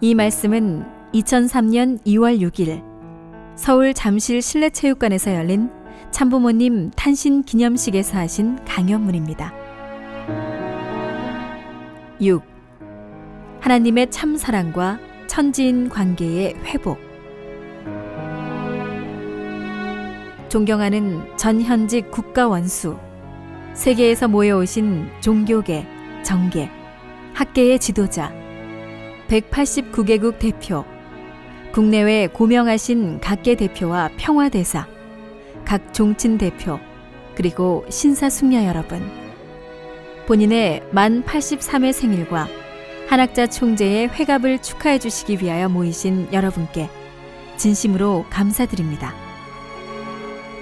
이 말씀은 2003년 2월 6일 서울 잠실 실내체육관에서 열린 참부모님 탄신 기념식에서 하신 강연문입니다. 6. 하나님의 참 사랑과 천지인 관계의 회복. 존경하는 전현직 국가 원수, 세계에서 모여오신 종교계, 정계, 학계의 지도자, 189개국 대표, 국내외 고명하신 각계 대표와 평화대사, 각 종친 대표, 그리고 신사숙녀 여러분, 본인의 만 83회 생일과 한학자 총재의 회갑을 축하해 주시기 위하여 모이신 여러분께 진심으로 감사드립니다.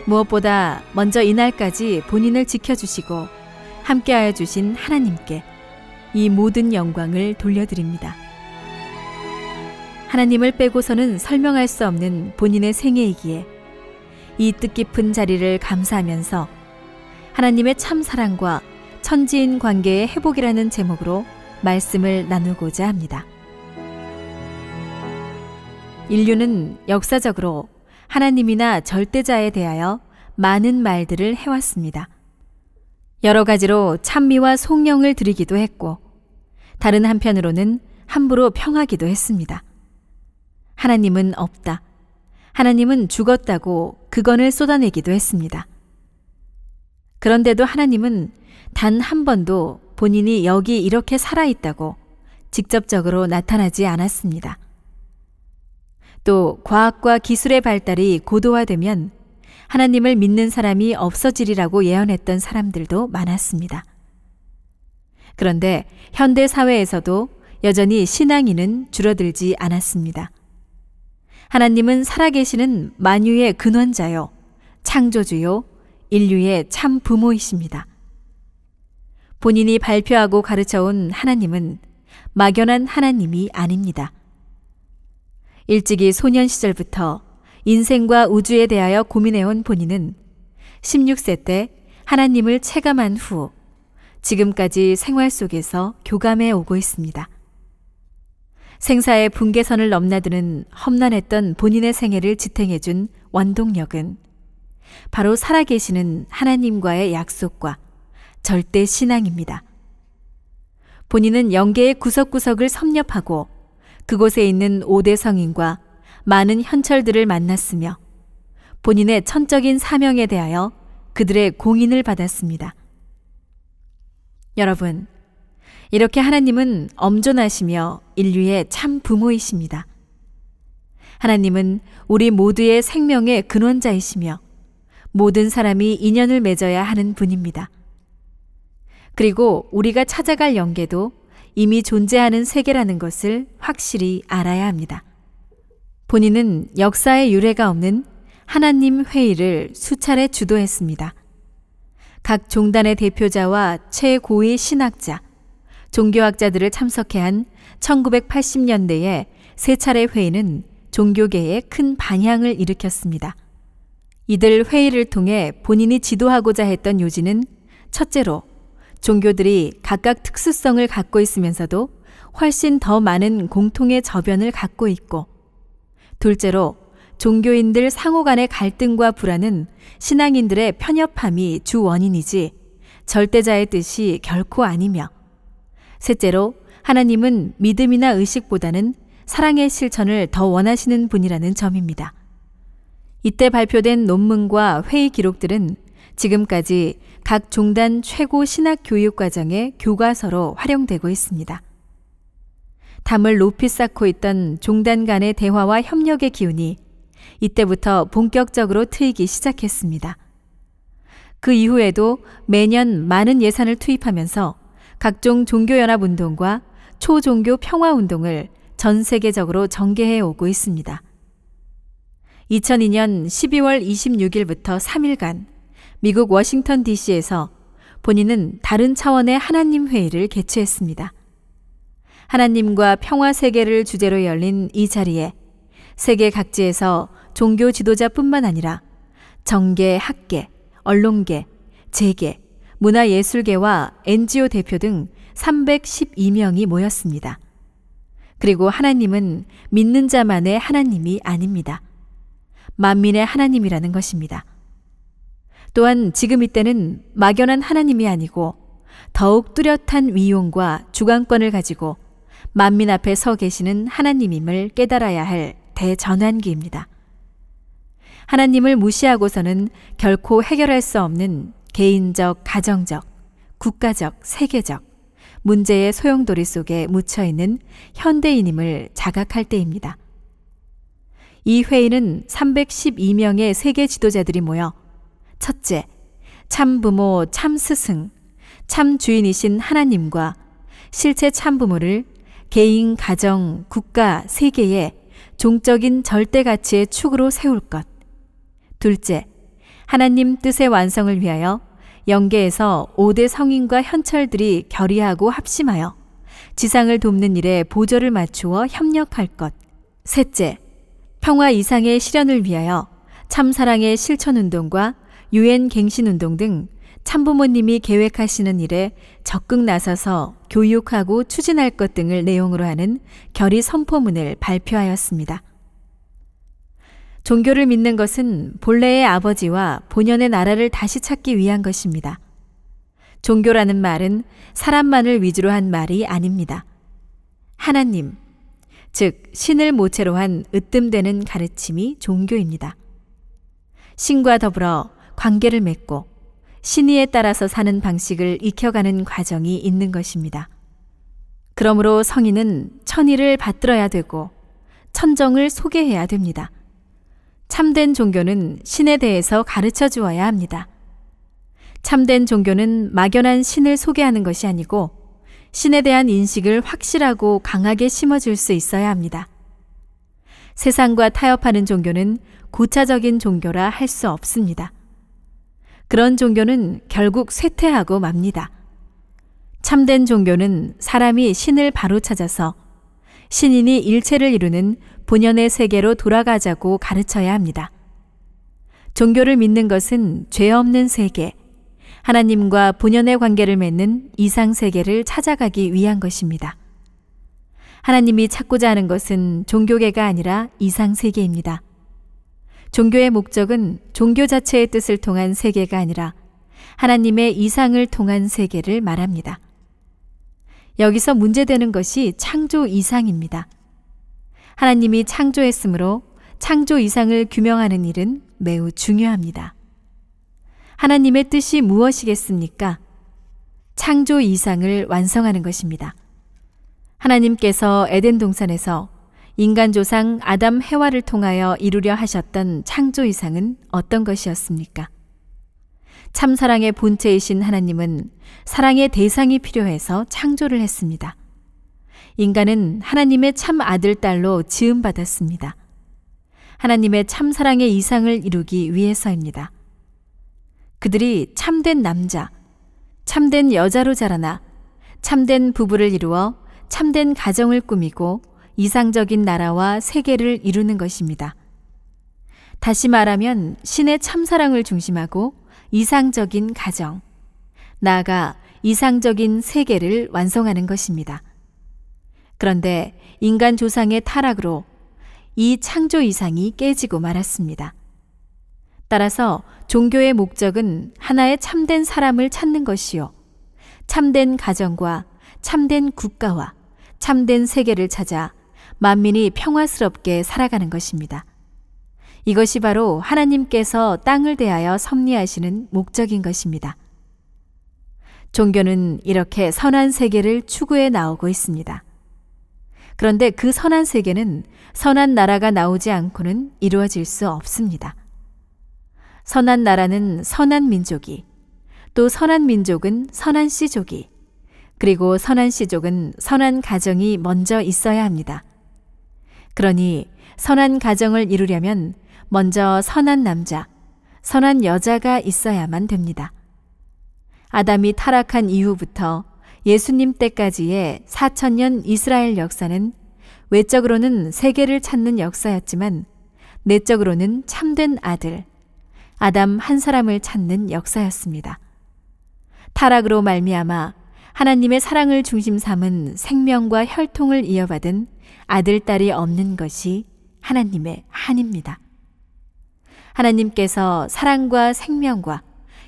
무엇보다 먼저 이날까지 본인을 지켜주시고 함께하여 주신 하나님께 이 모든 영광을 돌려드립니다. 하나님을 빼고서는 설명할 수 없는 본인의 생애이기에 이 뜻깊은 자리를 감사하면서 하나님의 참 사랑과 천지인 관계의 회복이라는 제목으로 말씀을 나누고자 합니다. 인류는 역사적으로 하나님이나 절대자에 대하여 많은 말들을 해왔습니다. 여러 가지로 찬미와 송영을 드리기도 했고, 다른 한편으로는 함부로 평하기도 했습니다. 하나님은 없다. 하나님은 죽었다고 극언을 쏟아내기도 했습니다. 그런데도 하나님은 단 한 번도 본인이 여기 이렇게 살아있다고 직접적으로 나타나지 않았습니다. 또 과학과 기술의 발달이 고도화되면 하나님을 믿는 사람이 없어지리라고 예언했던 사람들도 많았습니다. 그런데 현대 사회에서도 여전히 신앙인은 줄어들지 않았습니다. 하나님은 살아계시는 만유의 근원자요, 창조주요, 인류의 참 부모이십니다. 본인이 발표하고 가르쳐온 하나님은 막연한 하나님이 아닙니다. 일찍이 소년 시절부터 인생과 우주에 대하여 고민해온 본인은 16세 때 하나님을 체감한 후 지금까지 생활 속에서 교감해 오고 있습니다. 생사의 분계선을 넘나드는 험난했던 본인의 생애를 지탱해준 원동력은 바로 살아계시는 하나님과의 약속과 절대 신앙입니다. 본인은 영계의 구석구석을 섭렵하고 그곳에 있는 5대 성인과 많은 현철들을 만났으며 본인의 천적인 사명에 대하여 그들의 공인을 받았습니다. 여러분, 이렇게 하나님은 엄존하시며 인류의 참 부모이십니다. 하나님은 우리 모두의 생명의 근원자이시며 모든 사람이 인연을 맺어야 하는 분입니다. 그리고 우리가 찾아갈 영계도 이미 존재하는 세계라는 것을 확실히 알아야 합니다. 본인은 역사의 유례가 없는 하나님 회의를 수차례 주도했습니다. 각 종단의 대표자와 최고위 신학자, 종교학자들을 참석해 한 1980년대의 세 차례 회의는 종교계에 큰 반향을 일으켰습니다. 이들 회의를 통해 본인이 지도하고자 했던 요지는 첫째로 종교들이 각각 특수성을 갖고 있으면서도 훨씬 더 많은 공통의 저변을 갖고 있고, 둘째로 종교인들 상호 간의 갈등과 불안은 신앙인들의 편협함이 주 원인이지 절대자의 뜻이 결코 아니며, 셋째로 하나님은 믿음이나 의식보다는 사랑의 실천을 더 원하시는 분이라는 점입니다. 이때 발표된 논문과 회의 기록들은 지금까지 각 종단 최고 신학 교육 과정의 교과서로 활용되고 있습니다. 담을 높이 쌓고 있던 종단 간의 대화와 협력의 기운이 이때부터 본격적으로 트이기 시작했습니다. 그 이후에도 매년 많은 예산을 투입하면서 각종 종교연합운동과 초종교 평화운동을 전 세계적으로 전개해 오고 있습니다. 2002년 12월 26일부터 3일간 미국 워싱턴 DC에서 본인은 다른 차원의 하나님 회의를 개최했습니다. 하나님과 평화 세계를 주제로 열린 이 자리에 세계 각지에서 종교 지도자뿐만 아니라 정계, 학계, 언론계, 재계, 문화예술계와 NGO 대표 등 312명이 모였습니다. 그리고 하나님은 믿는 자만의 하나님이 아닙니다. 만민의 하나님이라는 것입니다. 또한 지금 이때는 막연한 하나님이 아니고 더욱 뚜렷한 위용과 주관권을 가지고 만민 앞에 서 계시는 하나님임을 깨달아야 할 대전환기입니다. 하나님을 무시하고서는 결코 해결할 수 없는 개인적, 가정적, 국가적, 세계적 문제의 소용돌이 속에 묻혀있는 현대인임을 자각할 때입니다. 이 회의는 312명의 세계 지도자들이 모여 첫째, 참부모, 참스승, 참주인이신 하나님과 실체 참부모를 개인, 가정, 국가, 세계의 종적인 절대가치의 축으로 세울 것. 둘째, 하나님 뜻의 완성을 위하여 영계에서 5대 성인과 현철들이 결의하고 합심하여 지상을 돕는 일에 보조를 맞추어 협력할 것. 셋째, 평화 이상의 실현을 위하여 참사랑의 실천운동과 유엔 갱신운동 등 참부모님이 계획하시는 일에 적극 나서서 교육하고 추진할 것 등을 내용으로 하는 결의 선포문을 발표하였습니다. 종교를 믿는 것은 본래의 아버지와 본연의 나라를 다시 찾기 위한 것입니다. 종교라는 말은 사람만을 위주로 한 말이 아닙니다. 하나님, 즉 신을 모체로 한 으뜸되는 가르침이 종교입니다. 신과 더불어 관계를 맺고 신의에 따라서 사는 방식을 익혀가는 과정이 있는 것입니다. 그러므로 성인은 천의를 받들어야 되고 천정을 소개해야 됩니다. 참된 종교는 신에 대해서 가르쳐 주어야 합니다. 참된 종교는 막연한 신을 소개하는 것이 아니고 신에 대한 인식을 확실하고 강하게 심어줄 수 있어야 합니다. 세상과 타협하는 종교는 고차적인 종교라 할 수 없습니다. 그런 종교는 결국 쇠퇴하고 맙니다. 참된 종교는 사람이 신을 바로 찾아서 신인이 일체를 이루는 본연의 세계로 돌아가자고 가르쳐야 합니다. 종교를 믿는 것은 죄 없는 세계, 하나님과 본연의 관계를 맺는 이상 세계를 찾아가기 위한 것입니다. 하나님이 찾고자 하는 것은 종교계가 아니라 이상 세계입니다. 종교의 목적은 종교 자체의 뜻을 통한 세계가 아니라 하나님의 이상을 통한 세계를 말합니다. 여기서 문제되는 것이 창조 이상입니다. 하나님이 창조했으므로 창조 이상을 규명하는 일은 매우 중요합니다. 하나님의 뜻이 무엇이겠습니까? 창조 이상을 완성하는 것입니다. 하나님께서 에덴 동산에서 인간 조상 아담 해와를 통하여 이루려 하셨던 창조 이상은 어떤 것이었습니까? 참사랑의 본체이신 하나님은 사랑의 대상이 필요해서 창조를 했습니다. 인간은 하나님의 참 아들, 딸로 지음받았습니다. 하나님의 참사랑의 이상을 이루기 위해서입니다. 그들이 참된 남자, 참된 여자로 자라나 참된 부부를 이루어 참된 가정을 꾸미고 이상적인 나라와 세계를 이루는 것입니다. 다시 말하면 신의 참사랑을 중심하고 이상적인 가정, 나아가 이상적인 세계를 완성하는 것입니다. 그런데 인간 조상의 타락으로 이 창조 이상이 깨지고 말았습니다. 따라서 종교의 목적은 하나의 참된 사람을 찾는 것이요, 참된 가정과 참된 국가와 참된 세계를 찾아 만민이 평화스럽게 살아가는 것입니다. 이것이 바로 하나님께서 땅을 대하여 섭리하시는 목적인 것입니다. 종교는 이렇게 선한 세계를 추구해 나오고 있습니다. 그런데 그 선한 세계는 선한 나라가 나오지 않고는 이루어질 수 없습니다. 선한 나라는 선한 민족이, 또 선한 민족은 선한 씨족이, 그리고 선한 씨족은 선한 가정이 먼저 있어야 합니다. 그러니 선한 가정을 이루려면 먼저 선한 남자, 선한 여자가 있어야만 됩니다. 아담이 타락한 이후부터 예수님 때까지의 4000년 이스라엘 역사는 외적으로는 세계를 찾는 역사였지만 내적으로는 참된 아들, 아담 한 사람을 찾는 역사였습니다. 타락으로 말미암아 하나님의 사랑을 중심 삼은 생명과 혈통을 이어받은 아들, 딸이 없는 것이 하나님의 한입니다. 하나님께서 사랑과 생명과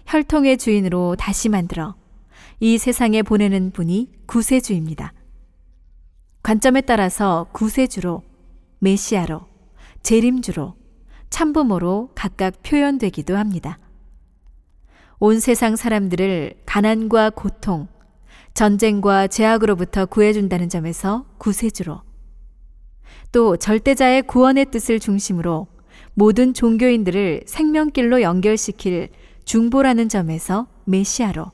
혈통의 주인으로 다시 만들어 이 세상에 보내는 분이 구세주입니다. 관점에 따라서 구세주로, 메시아로, 재림주로, 참부모로 각각 표현되기도 합니다. 온 세상 사람들을 가난과 고통, 전쟁과 죄악으로부터 구해준다는 점에서 구세주로, 또 절대자의 구원의 뜻을 중심으로 모든 종교인들을 생명길로 연결시킬 중보라는 점에서 메시아로,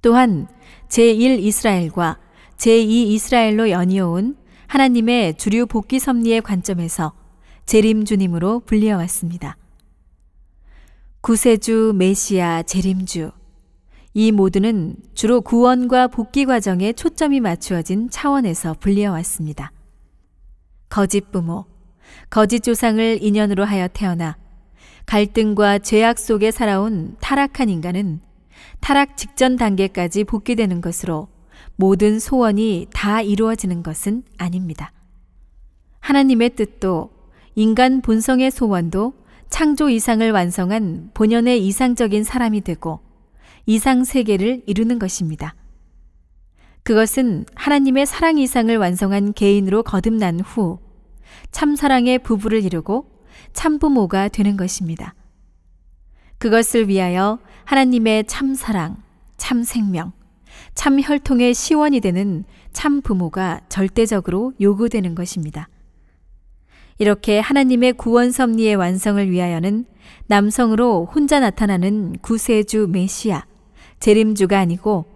또한 제1 이스라엘과 제2 이스라엘로 연이어온 하나님의 주류 복귀 섭리의 관점에서 재림주님으로 불리어왔습니다. 구세주, 메시아, 재림주, 이 모두는 주로 구원과 복귀 과정에 초점이 맞추어진 차원에서 불리어왔습니다. 거짓 부모, 거짓 조상을 인연으로 하여 태어나 갈등과 죄악 속에 살아온 타락한 인간은 타락 직전 단계까지 복귀되는 것으로 모든 소원이 다 이루어지는 것은 아닙니다. 하나님의 뜻도 인간 본성의 소원도 창조 이상을 완성한 본연의 이상적인 사람이 되고 이상 세계를 이루는 것입니다. 그것은 하나님의 사랑 이상을 완성한 개인으로 거듭난 후 참사랑의 부부를 이루고 참부모가 되는 것입니다. 그것을 위하여 하나님의 참사랑, 참생명, 참혈통의 시원이 되는 참부모가 절대적으로 요구되는 것입니다. 이렇게 하나님의 구원 섭리의 완성을 위하여는 남성으로 혼자 나타나는 구세주 메시아, 재림주가 아니고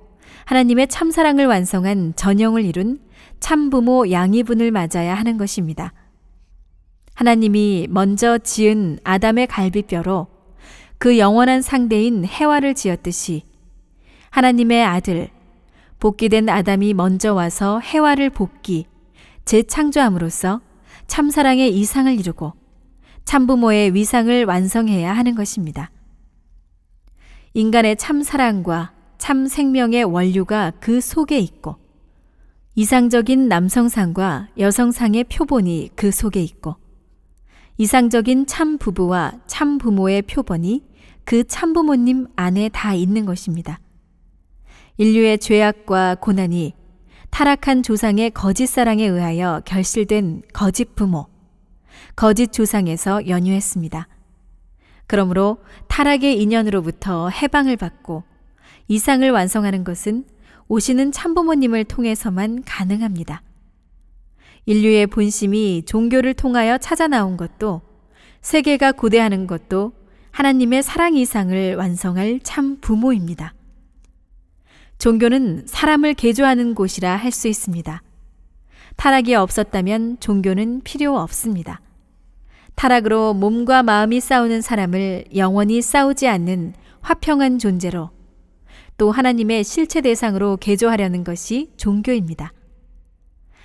하나님의 참사랑을 완성한 전형을 이룬 참부모 양이분을 맞아야 하는 것입니다. 하나님이 먼저 지은 아담의 갈비뼈로 그 영원한 상대인 해와를 지었듯이 하나님의 아들, 복귀된 아담이 먼저 와서 해와를 복귀, 재창조함으로써 참사랑의 이상을 이루고 참부모의 위상을 완성해야 하는 것입니다. 인간의 참사랑과 참생명의 원류가 그 속에 있고 이상적인 남성상과 여성상의 표본이 그 속에 있고 이상적인 참부부와 참부모의 표본이 그 참부모님 안에 다 있는 것입니다. 인류의 죄악과 고난이 타락한 조상의 거짓 사랑에 의하여 결실된 거짓 부모, 거짓 조상에서 연유했습니다. 그러므로 타락의 인연으로부터 해방을 받고 이상을 완성하는 것은 오시는 참부모님을 통해서만 가능합니다. 인류의 본심이 종교를 통하여 찾아 나온 것도 세계가 고대하는 것도 하나님의 사랑 이상을 완성할 참 부모입니다. 종교는 사람을 개조하는 곳이라 할 수 있습니다. 타락이 없었다면 종교는 필요 없습니다. 타락으로 몸과 마음이 싸우는 사람을 영원히 싸우지 않는 화평한 존재로 또 하나님의 실체 대상으로 개조하려는 것이 종교입니다.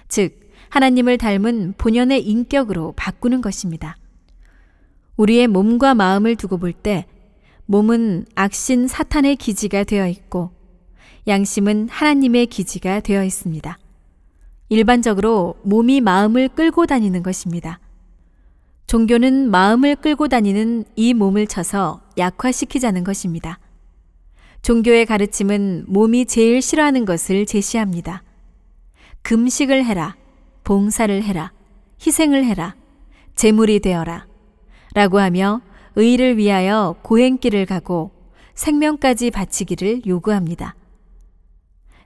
즉, 하나님을 닮은 본연의 인격으로 바꾸는 것입니다. 우리의 몸과 마음을 두고 볼 때 몸은 악신 사탄의 기지가 되어 있고 양심은 하나님의 기지가 되어 있습니다. 일반적으로 몸이 마음을 끌고 다니는 것입니다. 종교는 마음을 끌고 다니는 이 몸을 쳐서 약화시키자는 것입니다. 종교의 가르침은 몸이 제일 싫어하는 것을 제시합니다. 금식을 해라, 봉사를 해라, 희생을 해라, 제물이 되어라 라고 하며 의를 위하여 고행길을 가고 생명까지 바치기를 요구합니다.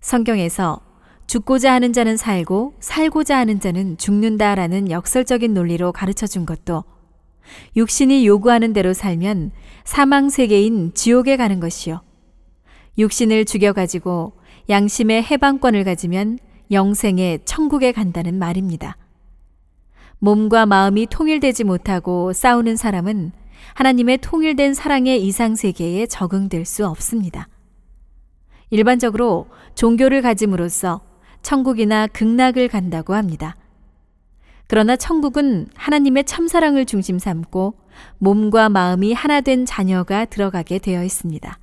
성경에서 죽고자 하는 자는 살고 살고자 하는 자는 죽는다라는 역설적인 논리로 가르쳐 준 것도 육신이 요구하는 대로 살면 사망 세계인 지옥에 가는 것이요, 육신을 죽여가지고 양심의 해방권을 가지면 영생의 천국에 간다는 말입니다. 몸과 마음이 통일되지 못하고 싸우는 사람은 하나님의 통일된 사랑의 이상세계에 적응될 수 없습니다. 일반적으로 종교를 가짐으로써 천국이나 극락을 간다고 합니다. 그러나 천국은 하나님의 참사랑을 중심 삼고 몸과 마음이 하나 된 자녀가 들어가게 되어 있습니다.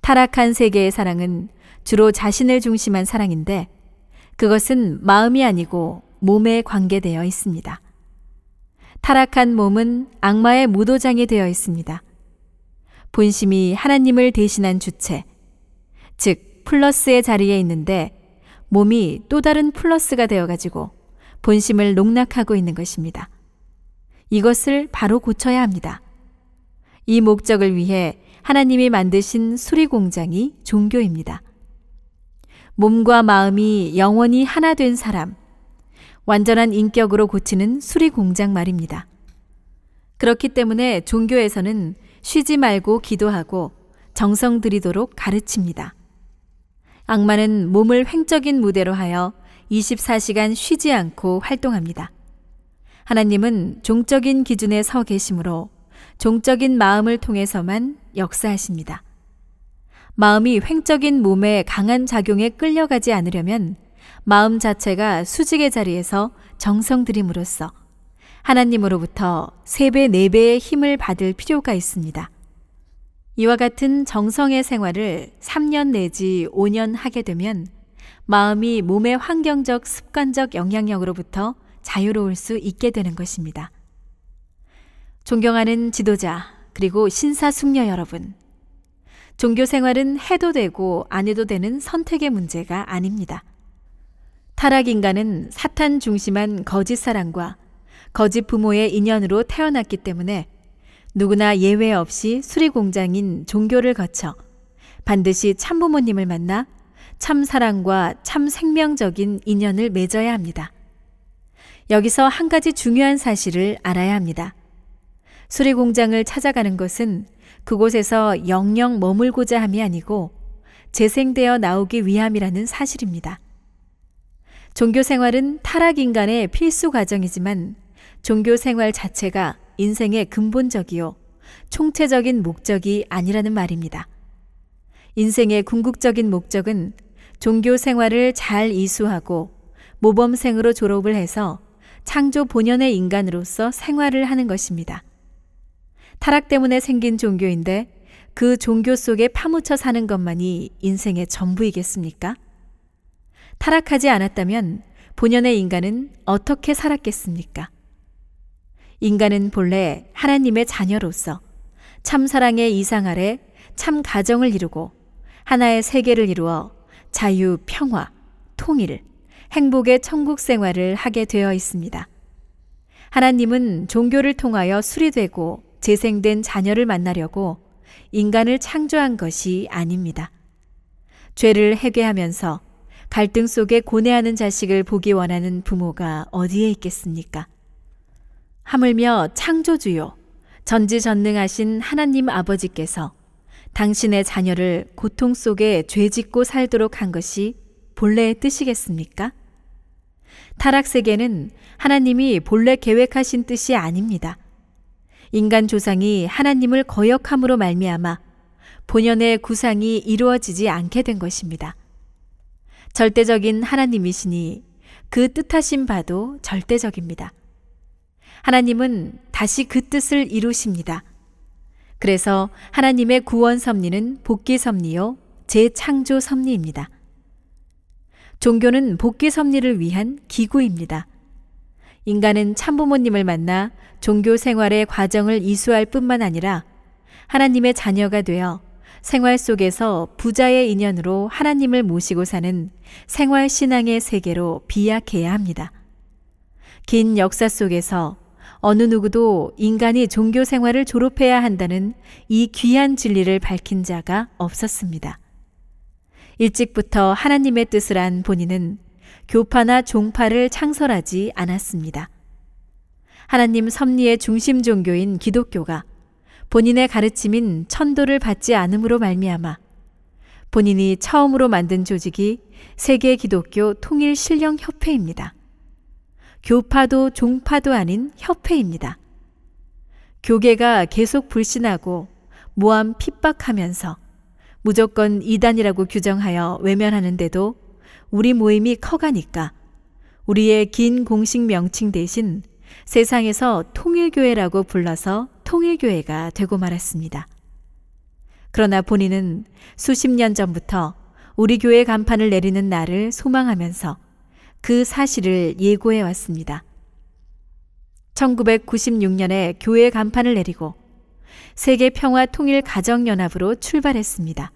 타락한 세계의 사랑은 주로 자신을 중심한 사랑인데 그것은 마음이 아니고 몸에 관계되어 있습니다. 타락한 몸은 악마의 무도장이 되어 있습니다. 본심이 하나님을 대신한 주체, 즉 플러스의 자리에 있는데 몸이 또 다른 플러스가 되어가지고 본심을 농락하고 있는 것입니다. 이것을 바로 고쳐야 합니다. 이 목적을 위해 하나님이 만드신 수리공장이 종교입니다. 몸과 마음이 영원히 하나 된 사람, 완전한 인격으로 고치는 수리공장 말입니다. 그렇기 때문에 종교에서는 쉬지 말고 기도하고 정성 들이도록 가르칩니다. 악마는 몸을 횡적인 무대로 하여 24시간 쉬지 않고 활동합니다. 하나님은 종적인 기준에 서 계심으로 종적인 마음을 통해서만 역사하십니다. 마음이 횡적인 몸의 강한 작용에 끌려가지 않으려면 마음 자체가 수직의 자리에서 정성 들임으로써 하나님으로부터 3배, 4배의 힘을 받을 필요가 있습니다. 이와 같은 정성의 생활을 3년 내지 5년 하게 되면 마음이 몸의 환경적, 습관적 영향력으로부터 자유로울 수 있게 되는 것입니다. 존경하는 지도자 그리고 신사숙녀 여러분, 종교 생활은 해도 되고 안 해도 되는 선택의 문제가 아닙니다. 타락 인간은 사탄 중심한 거짓 사랑과 거짓 부모의 인연으로 태어났기 때문에 누구나 예외 없이 수리공장인 종교를 거쳐 반드시 참부모님을 만나 참 사랑과 참 생명적인 인연을 맺어야 합니다. 여기서 한 가지 중요한 사실을 알아야 합니다. 수리공장을 찾아가는 것은 그곳에서 영영 머물고자 함이 아니고 재생되어 나오기 위함이라는 사실입니다. 종교 생활은 타락 인간의 필수 과정이지만 종교 생활 자체가 인생의 근본적이요 총체적인 목적이 아니라는 말입니다. 인생의 궁극적인 목적은 종교 생활을 잘 이수하고 모범생으로 졸업을 해서 창조 본연의 인간으로서 생활을 하는 것입니다. 타락 때문에 생긴 종교인데 그 종교 속에 파묻혀 사는 것만이 인생의 전부이겠습니까? 타락하지 않았다면 본연의 인간은 어떻게 살았겠습니까? 인간은 본래 하나님의 자녀로서 참 사랑의 이상 아래 참 가정을 이루고 하나의 세계를 이루어 자유, 평화, 통일, 행복의 천국 생활을 하게 되어 있습니다. 하나님은 종교를 통하여 수리되고 재생된 자녀를 만나려고 인간을 창조한 것이 아닙니다. 죄를 회개하면서 갈등 속에 고뇌하는 자식을 보기 원하는 부모가 어디에 있겠습니까? 하물며 창조주요 전지전능하신 하나님 아버지께서 당신의 자녀를 고통 속에 죄짓고 살도록 한 것이 본래의 뜻이겠습니까? 타락 세계는 하나님이 본래 계획하신 뜻이 아닙니다. 인간 조상이 하나님을 거역함으로 말미암아 본연의 구상이 이루어지지 않게 된 것입니다. 절대적인 하나님이시니 그 뜻하신 바도 절대적입니다. 하나님은 다시 그 뜻을 이루십니다. 그래서 하나님의 구원 섭리는 복귀 섭리요 재창조 섭리입니다. 종교는 복귀 섭리를 위한 기구입니다. 인간은 참부모님을 만나 종교 생활의 과정을 이수할 뿐만 아니라 하나님의 자녀가 되어 생활 속에서 부자의 인연으로 하나님을 모시고 사는 생활 신앙의 세계로 비약해야 합니다. 긴 역사 속에서 어느 누구도 인간이 종교 생활을 졸업해야 한다는 이 귀한 진리를 밝힌 자가 없었습니다. 일찍부터 하나님의 뜻을 안 본인은 교파나 종파를 창설하지 않았습니다. 하나님 섭리의 중심 종교인 기독교가 본인의 가르침인 천도를 받지 않음으로 말미암아 본인이 처음으로 만든 조직이 세계 기독교 통일 신령 협회입니다. 교파도 종파도 아닌 협회입니다. 교계가 계속 불신하고 모함 핍박하면서 무조건 이단이라고 규정하여 외면하는데도 우리 모임이 커가니까 우리의 긴 공식 명칭 대신 세상에서 통일교회라고 불러서 통일교회가 되고 말았습니다. 그러나 본인은 수십 년 전부터 우리 교회 간판을 내리는 날을 소망하면서 그 사실을 예고해 왔습니다. 1996년에 교회 간판을 내리고 세계평화통일가정연합으로 출발했습니다.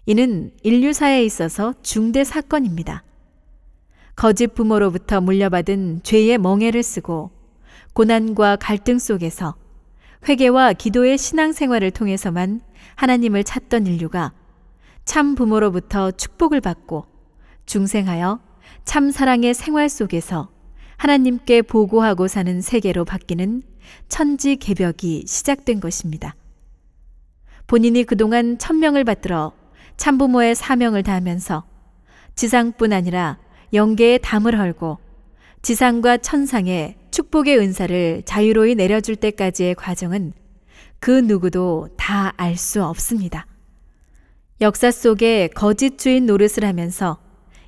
이는 인류사에 있어서 중대 사건입니다. 거짓 부모로부터 물려받은 죄의 멍에를 쓰고 고난과 갈등 속에서 회개와 기도의 신앙생활을 통해서만 하나님을 찾던 인류가 참 부모로부터 축복을 받고 중생하여 참 사랑의 생활 속에서 하나님께 보고하고 사는 세계로 바뀌는 천지개벽이 시작된 것입니다. 본인이 그동안 천명을 받들어 참부모의 사명을 다하면서 지상뿐 아니라 영계의 담을 헐고 지상과 천상에 축복의 은사를 자유로이 내려줄 때까지의 과정은 그 누구도 다 알 수 없습니다. 역사 속에 거짓 주인 노릇을 하면서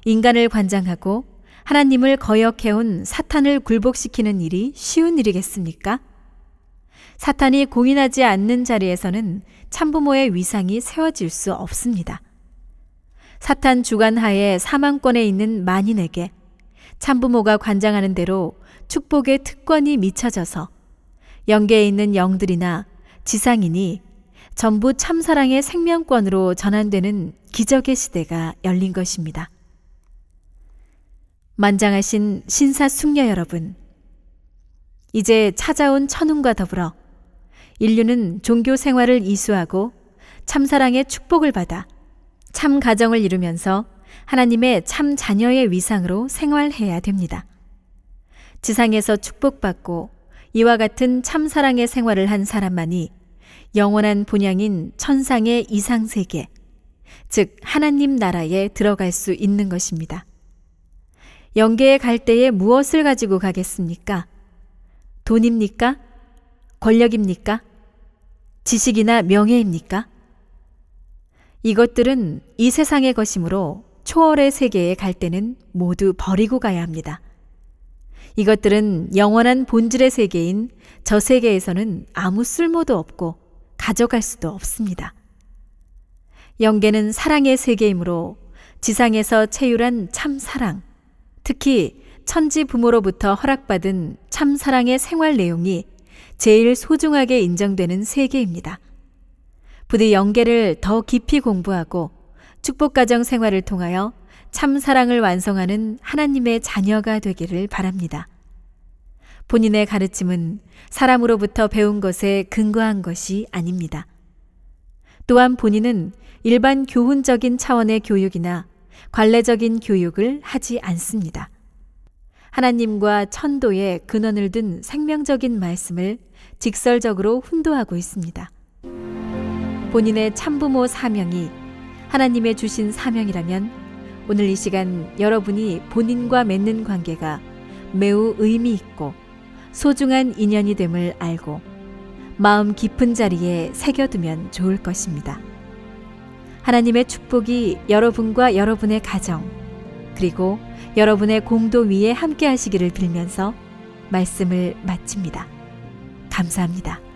인간을 관장하고 하나님을 거역해온 사탄을 굴복시키는 일이 쉬운 일이겠습니까? 사탄이 공인하지 않는 자리에서는 참부모의 위상이 세워질 수 없습니다. 사탄 주관하에 사망권에 있는 만인에게 참부모가 관장하는 대로 축복의 특권이 미쳐져서 영계에 있는 영들이나 지상인이 전부 참사랑의 생명권으로 전환되는 기적의 시대가 열린 것입니다. 만장하신 신사숙녀 여러분, 이제 찾아온 천운과 더불어 인류는 종교 생활을 이수하고 참사랑의 축복을 받아 참 가정을 이루면서 하나님의 참 자녀의 위상으로 생활해야 됩니다. 지상에서 축복받고 이와 같은 참사랑의 생활을 한 사람만이 영원한 본향인 천상의 이상세계, 즉 하나님 나라에 들어갈 수 있는 것입니다. 영계에 갈 때에 무엇을 가지고 가겠습니까? 돈입니까? 권력입니까? 지식이나 명예입니까? 이것들은 이 세상의 것이므로 초월의 세계에 갈 때는 모두 버리고 가야 합니다. 이것들은 영원한 본질의 세계인 저 세계에서는 아무 쓸모도 없고 가져갈 수도 없습니다. 영계는 사랑의 세계이므로 지상에서 체휼한 참 사랑, 특히 천지 부모로부터 허락받은 참 사랑의 생활 내용이 제일 소중하게 인정되는 세계입니다. 부디 영계를 더 깊이 공부하고 축복가정 생활을 통하여 참 사랑을 완성하는 하나님의 자녀가 되기를 바랍니다. 본인의 가르침은 사람으로부터 배운 것에 근거한 것이 아닙니다. 또한 본인은 일반 교훈적인 차원의 교육이나 관례적인 교육을 하지 않습니다. 하나님과 천도의 근원을 둔 생명적인 말씀을 직설적으로 훈도하고 있습니다. 본인의 참부모 사명이 하나님의 주신 사명이라면 오늘 이 시간 여러분이 본인과 맺는 관계가 매우 의미 있고 소중한 인연이 됨을 알고 마음 깊은 자리에 새겨두면 좋을 것입니다. 하나님의 축복이 여러분과 여러분의 가정 그리고 여러분의 공도 위에 함께 하시기를 빌면서 말씀을 마칩니다. 감사합니다.